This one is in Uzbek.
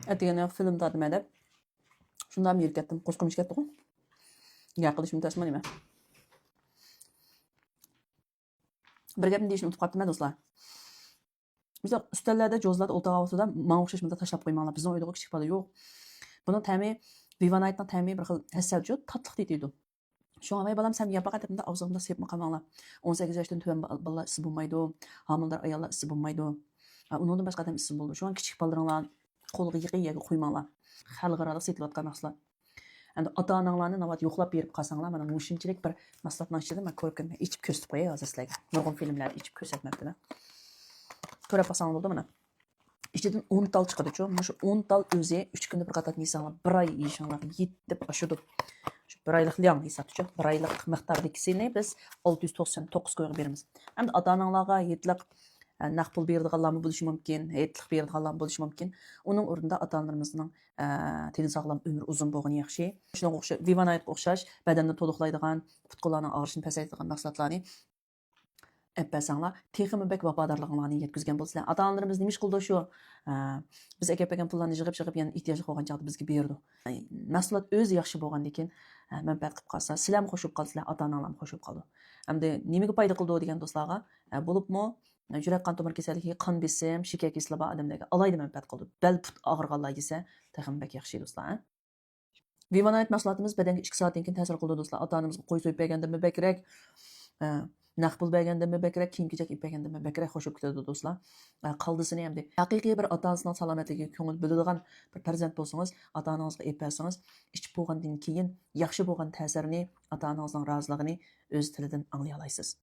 Әтегенә film тадым әдәп. Шундан бері кеттім. Қосқымыз кетті ғой. Яқылышым тасма неме. Bir gapni deyishni unutib qolibdim do'stlar. Mesela üstellerde, jozlarda o'ltirgan vaqtida menga o'xshash bunday tashlab qo'ymanglar. Bizning uyda kichik bola yo'q. Buning ta'mi Vivanaytning ta'mi bir xil hassasjo, tatliq deydi. Şoňa "Vay balam sen yapa qatımda og'zingda sepmi qamanglar. 18 yoshdan tuvan bolalar isi bo'lmaydi, homilador ayollar isi bo'lmaydi. Undan boshqa adam isi bo'ldi. Şoňa kichik bolalaringlar qo'liga yiqiga qo'ymanglar. Xalqaro setilayotgan mahsulot. Endi ota-onalarni navbat yo'qlab berib qolsanglar, mana mushunchalik bir mahsulotning ichida men ko'rib kelmay, ichib ko'rsatib qo'yay hozir sizlarga. Nurg'un filmlar ichib ko'rsatmoqda. Ko'rib qolsangiz bo'ldi mana. İçinden 10 tal çıkıdı. Şu 10 tal özü 3 günde bir qatat yesanglar, 1 ay yeyişinglar yetib aşıdı. Şu 1 aylık liyan hesapçı. 1 aylık miqdardakisini biz 699 ko'yib beramiz. Endi ota-onalarga yetliq naq pul beradiganlarmı bo'lishi mumkin, yetliq beradiganlar bo'lishi mumkin. Uning o'rnida ota-onalarimizning teni sog'lom, umr uzun bo'lgani yaxshi. Shunga o'xshash, Vivanaytga o'xshash badanni to'liqlaydigan, putqo'larning og'rishini pasaytiradigan mahsulotlarni Əbəsənlər, texmi bək vəfadarlığını yetkizgən bolsa, ata-analarımız nemish qildi shu? Biz əgəpəgən pullarni yig'ib, yəni ehtiyojli bo'lgan chaqda bizga berdi. Mahsulot o'zi yaxshi bo'lgandan keyin manfaat qilib qolsa, sizlar ham qo'shib qolsizlar, ata-onalar ham qo'shib qoldi. Hamda nimaga foyda qildi degan do'stlarga, bo'libmi yurak qon tomir kasalligi, qon besim, shakar kasali bor odamlarga alayda manfaat qildi. Bel put og'riganlar yesa, texmi bək yaxshi do'stlar. Vivanayt mahsulotimiz badanga 2 soatdan keyin ta'sir qildi do'stlar. Ota-onamizga qo'y so'yib berganda bakrak naq pul berganda bakrak, kiyim-kechak ip berganda bakrak xo'shib ketadi do'stlar. Qaldisini ham de. Haqiqiy bir ota-onasining salomatligiga ko'ngil bo'ladigan bir farzand bo'lsangiz, ota-onangizga ip bersangiz, ichib bo'lgandan keyin yaxshi bo'lgan ta'sirini, ota-onangizning roziligini o'z tilidan anglay olasiz.